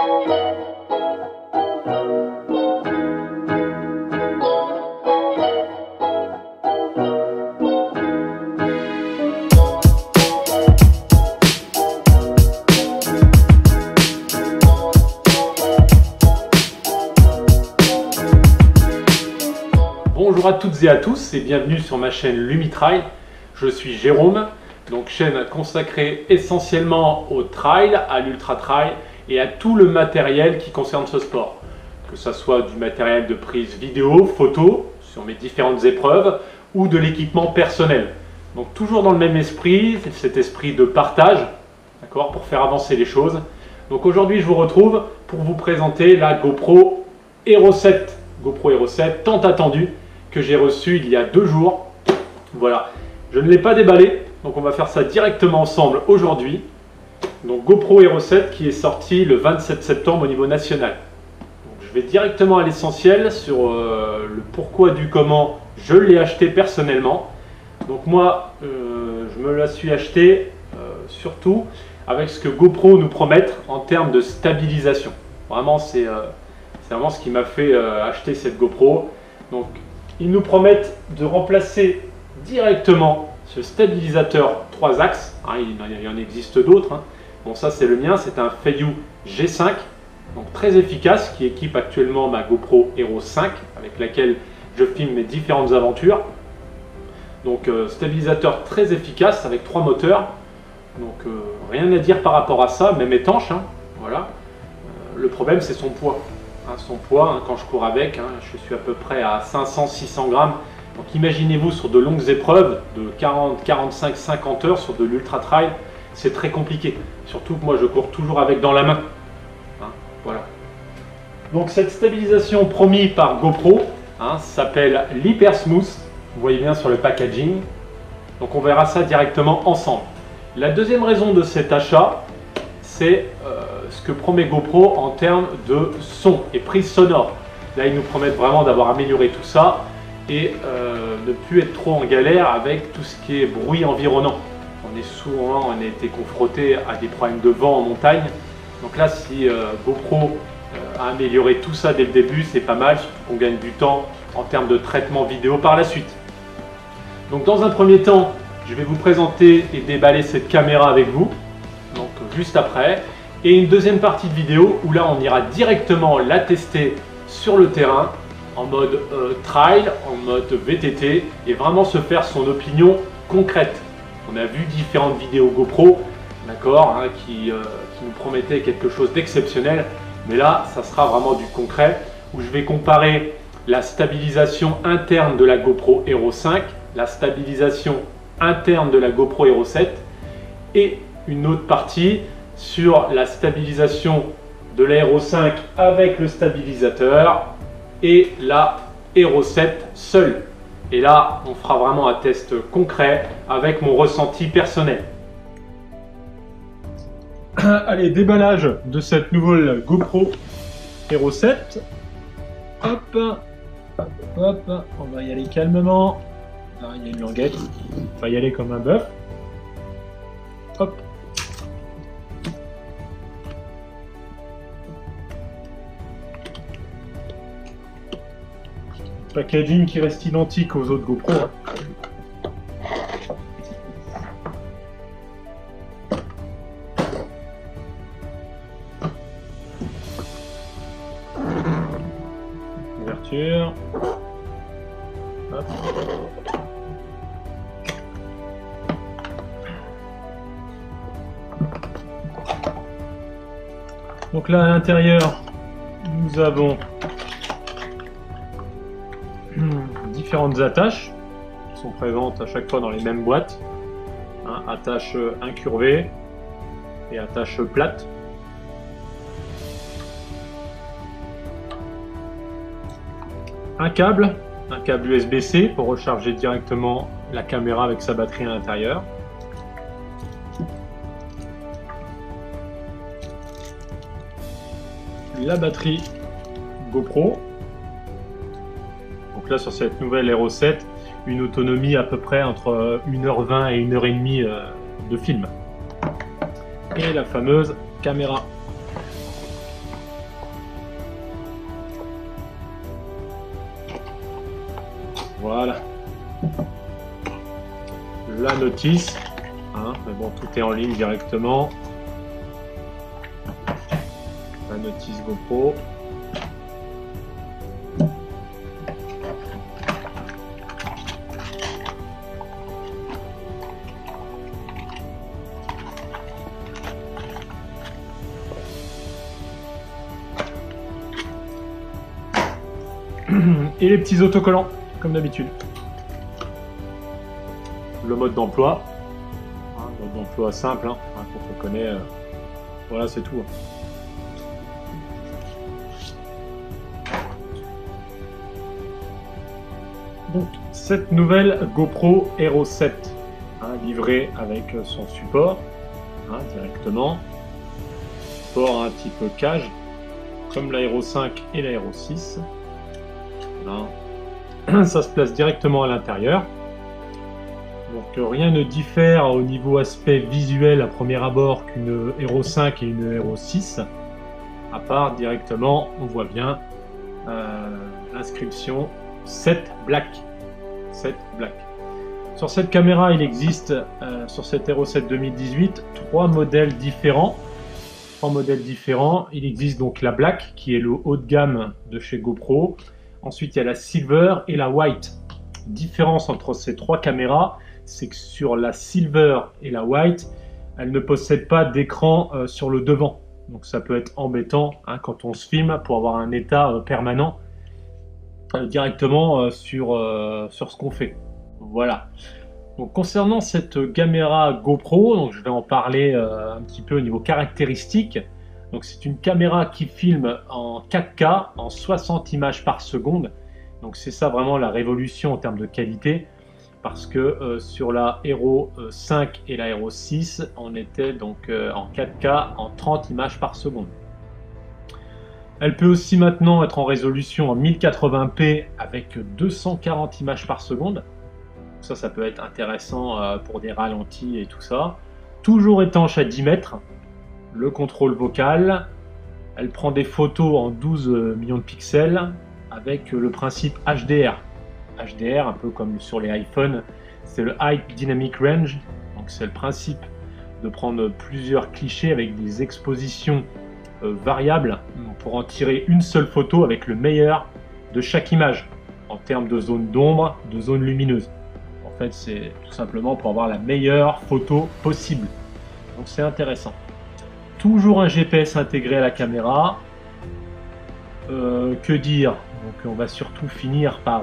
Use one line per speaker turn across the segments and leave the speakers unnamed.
Bonjour à toutes et à tous et bienvenue sur ma chaîne Lumitrail. Je suis Jérôme, donc chaîne consacrée essentiellement au trail, à l'ultra trail et à tout le matériel qui concerne ce sport. Que ce soit du matériel de prise vidéo, photo sur mes différentes épreuves ou de l'équipement personnel. Donc toujours dans le même esprit, cet esprit de partage, d'accord, pour faire avancer les choses. Donc aujourd'hui je vous retrouve pour vous présenter la GoPro Hero 7. GoPro Hero 7 tant attendue, que j'ai reçu il y a 2 jours. Voilà, je ne l'ai pas déballé, donc on va faire ça directement ensemble aujourd'hui. Donc GoPro Hero 7 qui est sorti le 27 septembre au niveau national. Donc, je vais directement à l'essentiel sur le pourquoi du comment je l'ai acheté personnellement. Donc moi, je me la suis acheté surtout avec ce que GoPro nous promet en termes de stabilisation. Vraiment, c'est vraiment ce qui m'a fait acheter cette GoPro. Donc, ils nous promettent de remplacer directement ce stabilisateur 3 axes. Hein, il y en existe d'autres. Hein. Bon, ça c'est le mien, c'est un Feiyu G5, donc très efficace, qui équipe actuellement ma GoPro Hero 5, avec laquelle je filme mes différentes aventures. Donc stabilisateur très efficace avec 3 moteurs. Donc rien à dire par rapport à ça, même étanche. Hein, voilà. Le problème c'est son poids. Son poids, quand je cours avec, je suis à peu près à 500-600 grammes. Donc imaginez-vous sur de longues épreuves de 40, 45, 50 heures sur de l'ultra trail, c'est très compliqué. Surtout que moi je cours toujours avec dans la main. Voilà. Donc cette stabilisation promise par GoPro s'appelle l'Hyper Smooth. Vous voyez bien sur le packaging. Donc on verra ça directement ensemble. La deuxième raison de cet achat, c'est ce que promet GoPro en termes de son et prise sonore. Là, ils nous promettent vraiment d'avoir amélioré tout ça et ne plus être trop en galère avec tout ce qui est bruit environnant. On a été confronté à des problèmes de vent en montagne. Donc là, si GoPro a amélioré tout ça dès le début, c'est pas mal, surtout qu'on gagne du temps en termes de traitement vidéo par la suite. Donc dans un premier temps, je vais vous présenter et déballer cette caméra avec vous, donc juste après. Et une deuxième partie de vidéo où là on ira directement la tester sur le terrain en mode trail, en mode VTT et vraiment se faire son opinion concrète. On a vu différentes vidéos GoPro, d'accord, qui nous promettaient quelque chose d'exceptionnel, mais là ça sera vraiment du concret où je vais comparer la stabilisation interne de la GoPro Hero 5, la stabilisation interne de la GoPro Hero 7 et une autre partie sur la stabilisation de la Hero 5 avec le stabilisateur et la Hero 7 seule. Et là, on fera vraiment un test concret avec mon ressenti personnel. Allez, déballage de cette nouvelle GoPro Hero 7. Hop, hop, hop, on va y aller calmement. Là, il y a une languette, on va y aller comme un bœuf. Hop. Packaging qui reste identique aux autres GoPro. Ouverture. Hop. Donc là à l'intérieur, nous avons différentes attaches qui sont présentes à chaque fois dans les mêmes boîtes. Attache incurvée et attache plate. Un câble USB-C pour recharger directement la caméra avec sa batterie à l'intérieur. La batterie GoPro. Donc là sur cette nouvelle Hero 7, une autonomie à peu près entre 1h20 et 1h30 de film. Et la fameuse caméra. Voilà. La notice. Hein, mais bon, tout est en ligne directement. La notice GoPro. Et les petits autocollants, comme d'habitude. Le mode d'emploi. Mode d'emploi simple, qu'on connaît. Voilà, c'est tout. Donc, cette nouvelle GoPro Hero 7, livrée avec son support, directement. Support un petit peu cage, comme la Hero 5 et la Hero 6. Voilà. Ça se place directement à l'intérieur. Donc rien ne diffère au niveau aspect visuel à premier abord qu'une Hero 5 et une Hero 6. À part directement, on voit bien l'inscription 7 Black. 7 Black. Sur cette caméra, il existe sur cette Hero 7 2018 trois modèles différents. Il existe donc la Black qui est le haut de gamme de chez GoPro. Ensuite, il y a la Silver et la White. Différence entre ces trois caméras, c'est que sur la Silver et la White, elles ne possèdent pas d'écran sur le devant. Donc ça peut être embêtant quand on se filme pour avoir un état permanent directement sur ce qu'on fait. Voilà. Donc concernant cette caméra GoPro, donc je vais en parler un petit peu au niveau caractéristiques. Donc c'est une caméra qui filme en 4K, en 60 images par seconde. Donc c'est ça vraiment la révolution en termes de qualité. Parce que sur la Hero 5 et la Hero 6, on était donc en 4K, en 30 images par seconde. Elle peut aussi maintenant être en résolution en 1080p avec 240 images par seconde. Ça peut être intéressant pour des ralentis et tout ça. Toujours étanche à 10 mètres. Le contrôle vocal, elle prend des photos en 12 millions de pixels avec le principe HDR. HDR, un peu comme sur les iPhones, c'est le High Dynamic Range. Donc c'est le principe de prendre plusieurs clichés avec des expositions variables pour en tirer une seule photo avec le meilleur de chaque image en termes de zone d'ombre, de zone lumineuse. En fait, c'est tout simplement pour avoir la meilleure photo possible. Donc c'est intéressant. Toujours un GPS intégré à la caméra. Que dire? Donc on va surtout finir par,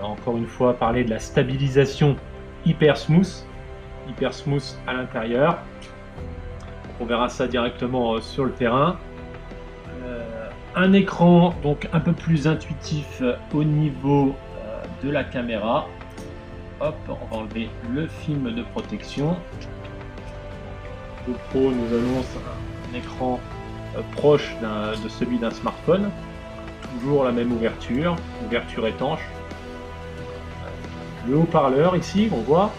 encore une fois, parler de la stabilisation hyper smooth à l'intérieur. On verra ça directement sur le terrain. Un écran donc un peu plus intuitif au niveau de la caméra. Hop, on va enlever le film de protection. GoPro nous annonce un écran proche de celui d'un smartphone. Toujours la même ouverture étanche. Le haut-parleur ici, on voit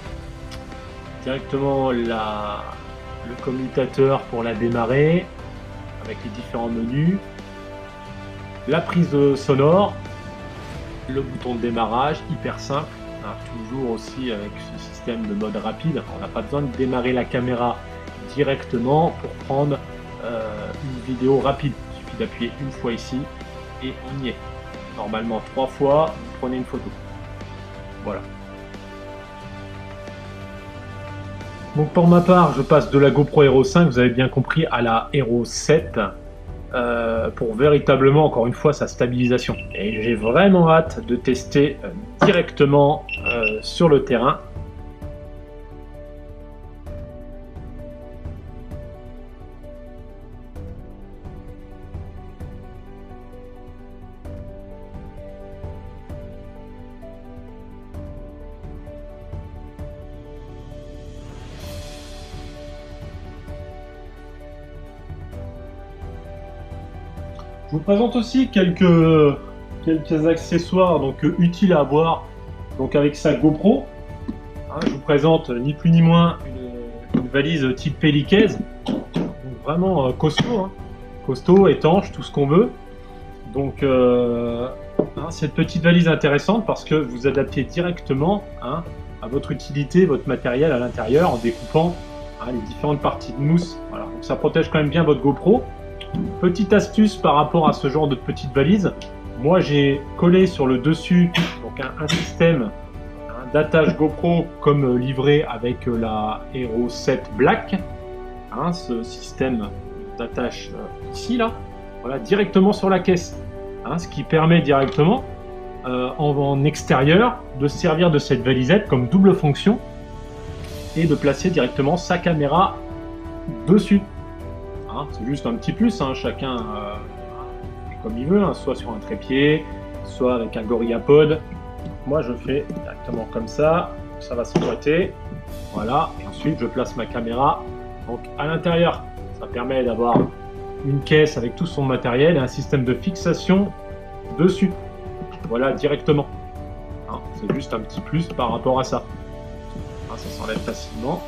directement le commutateur pour la démarrer avec les différents menus. La prise sonore, le bouton de démarrage, hyper simple. Toujours aussi avec ce système de mode rapide. On n'a pas besoin de démarrer la caméra directement pour prendre une vidéo rapide. Il suffit d'appuyer une fois ici et on y est. Normalement 3 fois, vous prenez une photo. Voilà. Donc pour ma part, je passe de la GoPro Hero 5, vous avez bien compris, à la Hero 7 pour véritablement, encore une fois, sa stabilisation. Et j'ai vraiment hâte de tester directement sur le terrain. Je vous présente aussi quelques accessoires donc utiles à avoir donc avec sa GoPro. Je vous présente ni plus ni moins une valise type Pelicaise, donc vraiment costaud, costaud, étanche, tout ce qu'on veut. Donc, cette petite valise intéressante parce que vous adaptez directement à votre utilité, votre matériel à l'intérieur en découpant les différentes parties de mousse. Voilà. Donc ça protège quand même bien votre GoPro. Petite astuce par rapport à ce genre de petite valise. Moi, j'ai collé sur le dessus donc un système d'attache GoPro comme livré avec la Hero 7 Black. Ce système d'attache ici, là, voilà, directement sur la caisse. Ce qui permet directement en extérieur de servir de cette valisette comme double fonction et de placer directement sa caméra dessus. C'est juste un petit plus, chacun fait comme il veut, soit sur un trépied, soit avec un GorillaPod. Moi je fais directement comme ça va s'emboîter, voilà, et ensuite je place ma caméra donc à l'intérieur. Ça permet d'avoir une caisse avec tout son matériel et un système de fixation dessus, voilà, directement. C'est juste un petit plus par rapport à ça. Ça s'enlève facilement.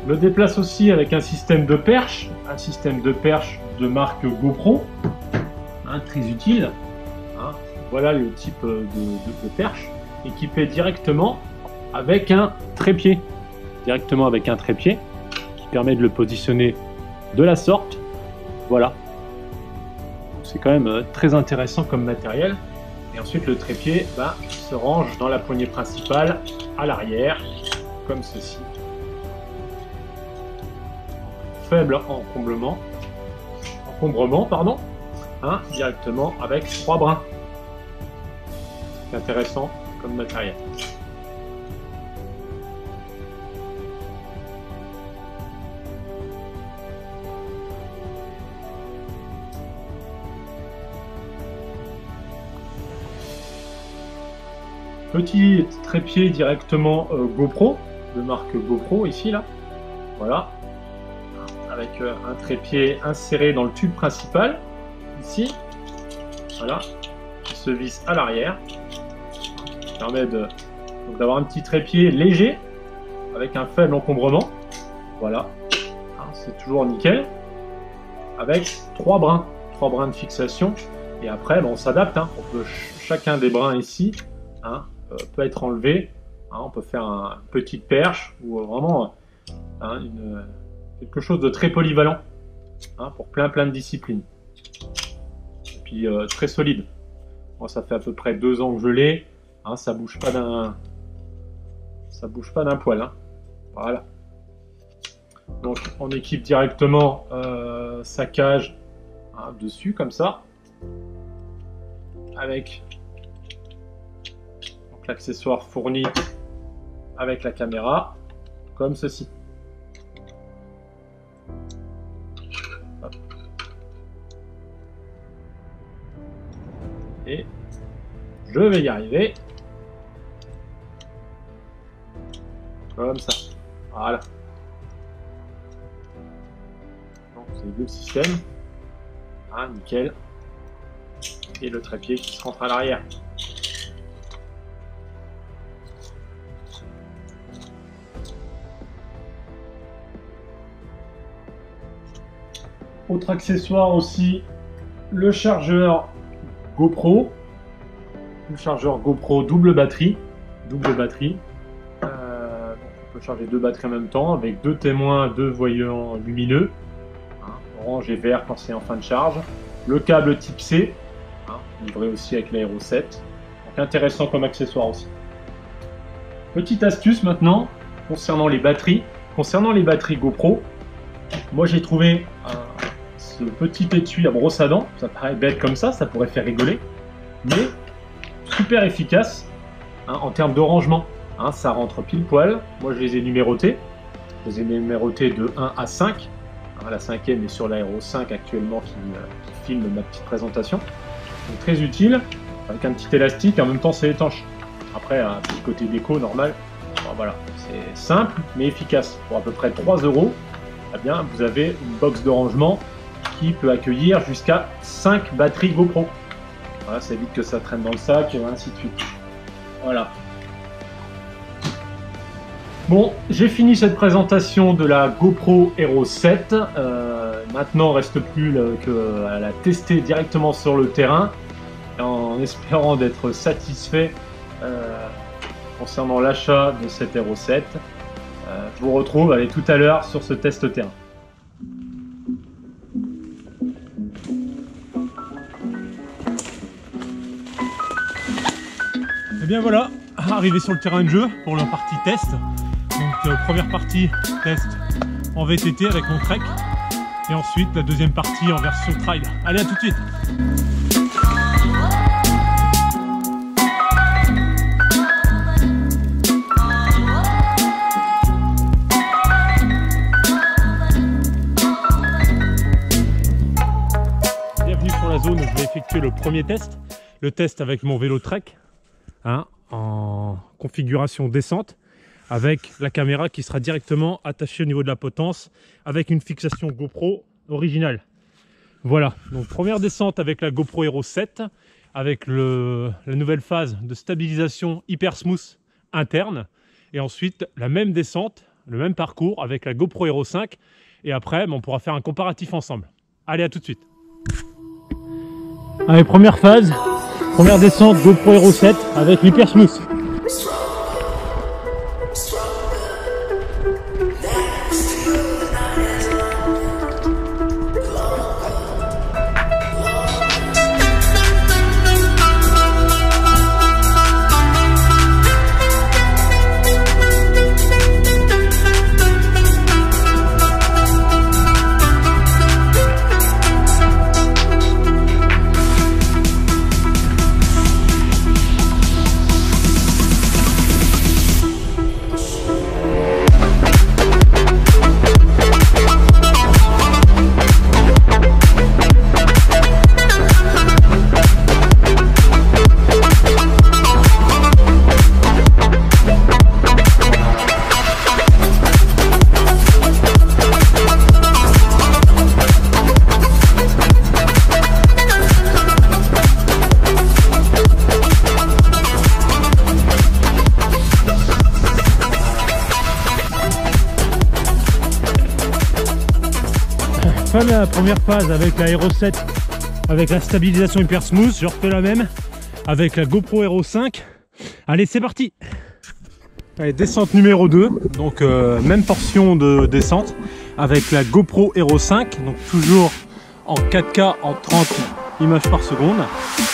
Je le déplace aussi avec un système de perche de marque GoPro, très utile. Voilà le type de perche, équipé directement avec un trépied. Qui permet de le positionner de la sorte. Voilà. C'est quand même très intéressant comme matériel. Et ensuite le trépied se range dans la poignée principale à l'arrière, comme ceci. Faible encombrement, directement avec 3 brins. C'est intéressant comme matériel. Petit trépied directement GoPro, de marque GoPro ici, là. Voilà. Avec un trépied inséré dans le tube principal, ici. Voilà. Qui se visse à l'arrière. Qui permet d'avoir un petit trépied léger, avec un faible encombrement. Voilà. C'est toujours nickel. Avec 3 brins de fixation. Et après, on s'adapte. On peut, chacun des brins ici, peut être enlevé. On peut faire une petite perche ou vraiment quelque chose de très polyvalent pour plein de disciplines. Et puis très solide. Moi, ça fait à peu près 2 ans que je l'ai. Ça bouge pas d'un poil. Voilà. Donc on équipe directement sa cage dessus comme ça, avec l'accessoire fourni avec la caméra, comme ceci. Hop. Et je vais y arriver. Comme ça. Voilà. Donc vous avez vu le système. Nickel. Et le trépied qui se rentre à l'arrière. Autre accessoire aussi, le chargeur GoPro. Le chargeur GoPro double batterie. On peut charger 2 batteries en même temps avec 2 témoins, 2 voyants lumineux. Orange et vert quand c'est en fin de charge. Le câble type C, livré aussi avec la Hero 7. Donc intéressant comme accessoire aussi. Petite astuce maintenant concernant les batteries. Concernant les batteries GoPro, moi j'ai trouvé ce petit étui à brosse à dents. Ça paraît bête comme ça pourrait faire rigoler, mais super efficace en termes de rangement. Ça rentre pile poil. Moi je les ai numérotés. Je les ai numérotés de 1 à 5. La 5e est sur la Hero 5 actuellement qui filme ma petite présentation. Donc très utile, avec un petit élastique, en même temps c'est étanche. Après un petit côté déco normal. Voilà, c'est simple mais efficace. Pour à peu près 3 €, eh bien, vous avez une box de rangement qui peut accueillir jusqu'à 5 batteries GoPro. Voilà, ça évite que ça traîne dans le sac et ainsi de suite. Voilà. Bon, j'ai fini cette présentation de la GoPro Hero 7. Maintenant, il ne reste plus qu'à la tester directement sur le terrain, en espérant d'être satisfait concernant l'achat de cette Hero 7. Je vous retrouve tout à l'heure sur ce test terrain. Et bien voilà, arrivé sur le terrain de jeu pour la partie test. Donc première partie test en VTT avec mon Trek. Et ensuite la deuxième partie en version trail. Allez, à tout de suite. Bienvenue sur la zone où je vais effectuer le premier test. Le test avec mon vélo Trek, en configuration descente, avec la caméra qui sera directement attachée au niveau de la potence, avec une fixation GoPro originale. Voilà, donc première descente avec la GoPro Hero 7, avec la nouvelle phase de stabilisation hyper smooth interne, et ensuite la même descente, le même parcours avec la GoPro Hero 5, et après on pourra faire un comparatif ensemble. Allez, à tout de suite. Allez, première phase, première descente GoPro Hero 7 avec l'hyper smooth. Fin de la première phase avec la Hero 7 avec la stabilisation hyper smooth. Je refais la même avec la GoPro Hero 5. Allez, c'est parti. Allez, descente numéro 2, donc même portion de descente avec la GoPro Hero 5, donc toujours en 4K en 30 images par seconde.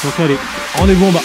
Donc allez, rendez-vous en bas.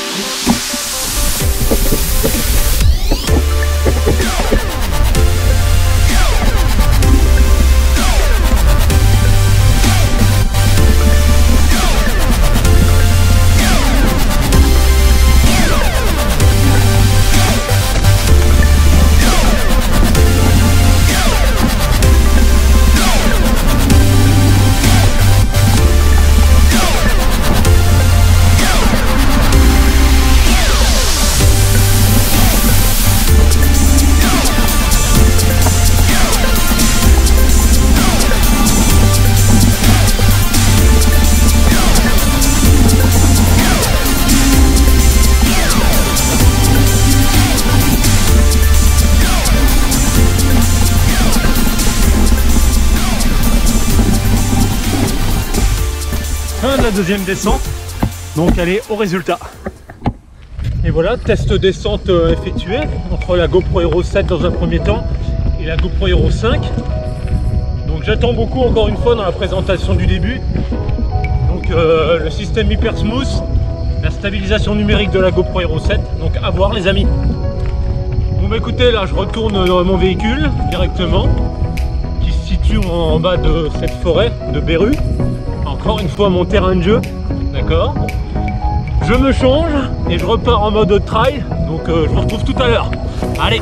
Fin de la deuxième descente, donc allez au résultat. Et voilà, test descente effectué entre la GoPro Hero 7 dans un premier temps et la GoPro Hero 5. Donc j'attends beaucoup encore une fois dans la présentation du début. Donc le système hyper smooth, la stabilisation numérique de la GoPro Hero 7, donc à voir les amis. Bon bah écoutez, là je retourne dans mon véhicule directement, qui se situe en bas de cette forêt de Beru. Encore une fois mon terrain de jeu, d'accord. Je me change et je repars en mode trail, donc je vous retrouve tout à l'heure. Allez.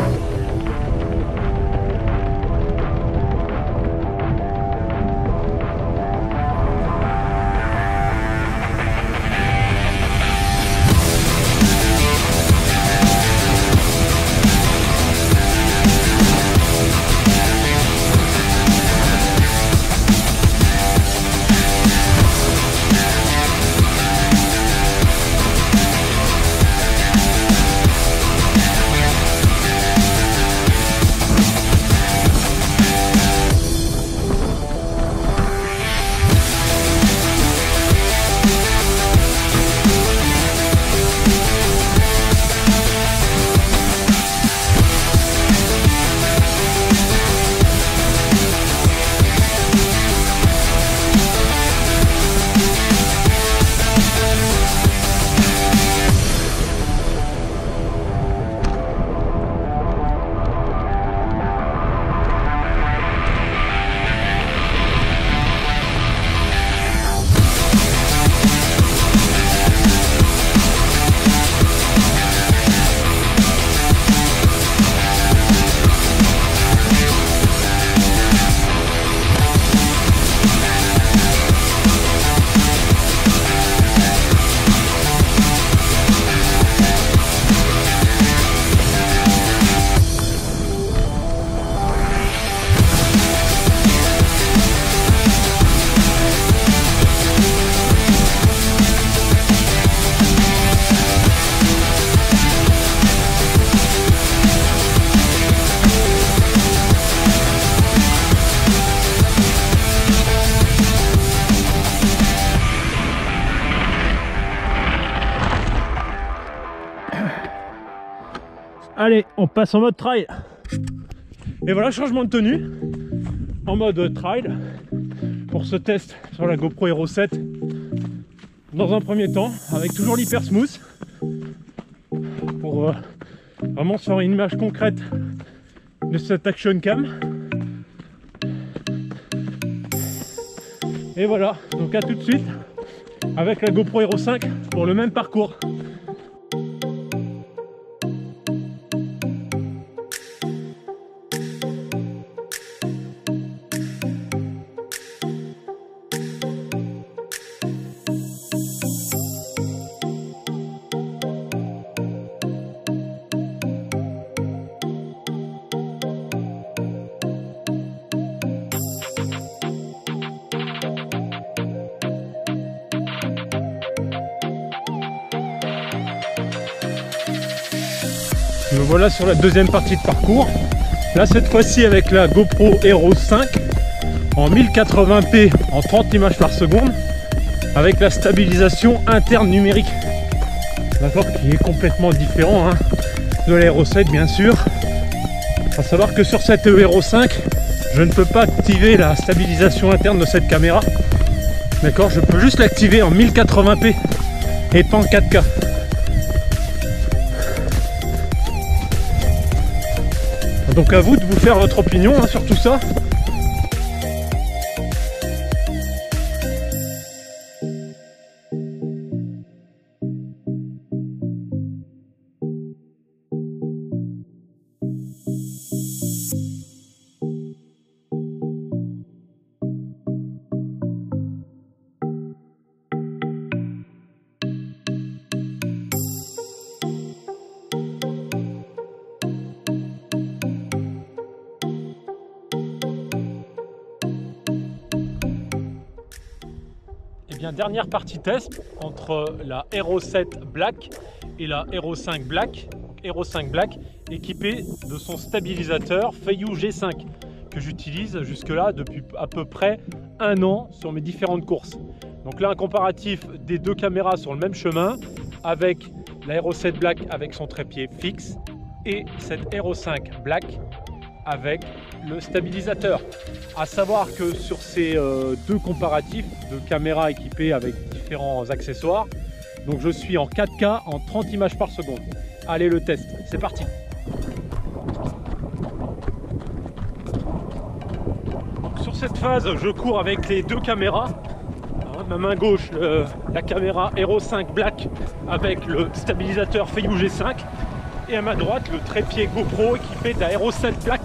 Allez, on passe en mode trail. Et voilà, changement de tenue en mode trail pour ce test sur la GoPro Hero 7. Dans un premier temps, avec toujours l'hyper smooth pour vraiment se faire une image concrète de cette action cam. Et voilà, donc à tout de suite avec la GoPro Hero 5 pour le même parcours. Me voilà sur la deuxième partie de parcours. Là cette fois-ci avec la GoPro Hero 5 en 1080p en 30 images par seconde avec la stabilisation interne numérique. D'accord, qui est complètement différent de la Hero 7 bien sûr. À savoir que sur cette Hero 5, je ne peux pas activer la stabilisation interne de cette caméra. D'accord, je peux juste l'activer en 1080p et pas en 4K. Donc à vous de vous faire votre opinion sur tout ça. Bien, dernière partie test entre la Hero 7 Black et la Hero 5 Black. Hero 5 Black équipée de son stabilisateur Feiyu G5 que j'utilise jusque là depuis à peu près 1 an sur mes différentes courses. Donc là un comparatif des deux caméras sur le même chemin avec la Hero 7 Black avec son trépied fixe et cette Hero 5 Black avec le stabilisateur. À savoir que sur ces deux comparatifs de caméras équipées avec différents accessoires, donc je suis en 4K en 30 images par seconde. Allez, le test, c'est parti. Donc, sur cette phase, je cours avec les deux caméras. Ma main gauche, la caméra Hero 5 Black avec le stabilisateur Feiyu G5 et à ma droite, le trépied GoPro équipé de la Hero 7 Black.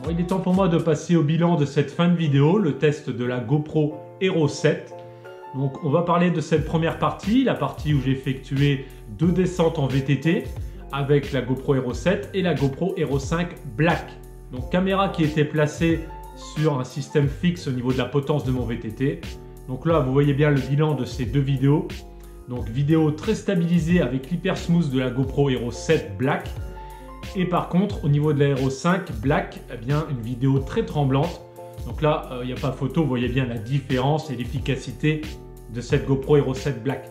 Bon, il est temps pour moi de passer au bilan de cette fin de vidéo, le test de la GoPro Hero 7. Donc on va parler de cette première partie, la partie où j'ai effectué 2 descentes en VTT avec la GoPro Hero 7 et la GoPro Hero 5 Black. Donc caméra qui était placée sur un système fixe au niveau de la potence de mon VTT. Donc là vous voyez bien le bilan de ces deux vidéos. Donc vidéo très stabilisée avec l'hyper smooth de la GoPro Hero 7 Black. Et par contre au niveau de la Hero 5 Black, eh bien une vidéo très tremblante. Donc là, il n'y a pas photo, vous voyez bien la différence et l'efficacité de cette GoPro Hero 7 Black.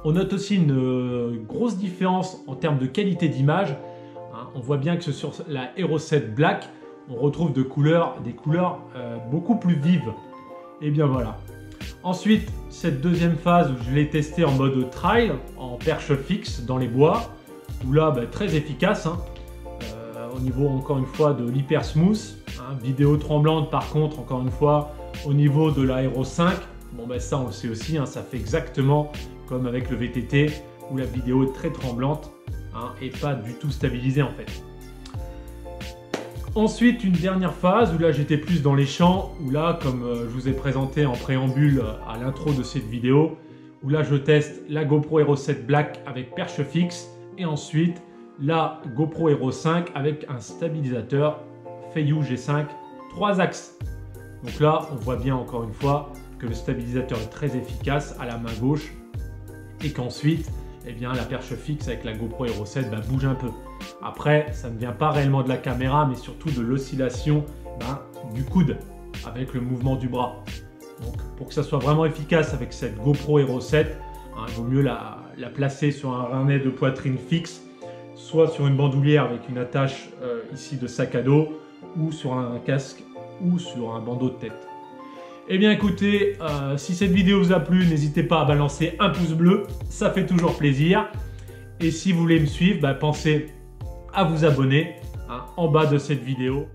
On note aussi une grosse différence en termes de qualité d'image. On voit bien que sur la Hero 7 Black, on retrouve des couleurs beaucoup plus vives. Et bien voilà. Ensuite, cette deuxième phase où je l'ai testé en mode trail, en perche fixe dans les bois, où là, très efficace. Au niveau encore une fois de l'hyper smooth, vidéo tremblante par contre encore une fois au niveau de la Hero 5, bon ça on le sait aussi, ça fait exactement comme avec le VTT où la vidéo est très tremblante et pas du tout stabilisée en fait. Ensuite une dernière phase où là j'étais plus dans les champs, où là comme je vous ai présenté en préambule à l'intro de cette vidéo, où là je teste la GoPro Hero 7 Black avec perche fixe et ensuite la GoPro Hero 5 avec un stabilisateur Feiyu G5 3 axes. Donc là, on voit bien encore une fois que le stabilisateur est très efficace à la main gauche
et qu'ensuite, eh bien, la perche fixe avec la GoPro Hero 7 bouge un peu. Après, ça ne vient pas réellement de la caméra, mais surtout de l'oscillation du coude avec le mouvement du bras. Donc, pour que ça soit vraiment efficace avec cette GoPro Hero 7, il vaut mieux la placer sur un harnais de poitrine fixe, soit sur une bandoulière avec une attache ici de sac à dos, ou sur un casque, ou sur un bandeau de tête. Eh bien écoutez, si cette vidéo vous a plu, n'hésitez pas à balancer un pouce bleu, ça fait toujours plaisir. Et si vous voulez me suivre, pensez à vous abonner en bas de cette vidéo.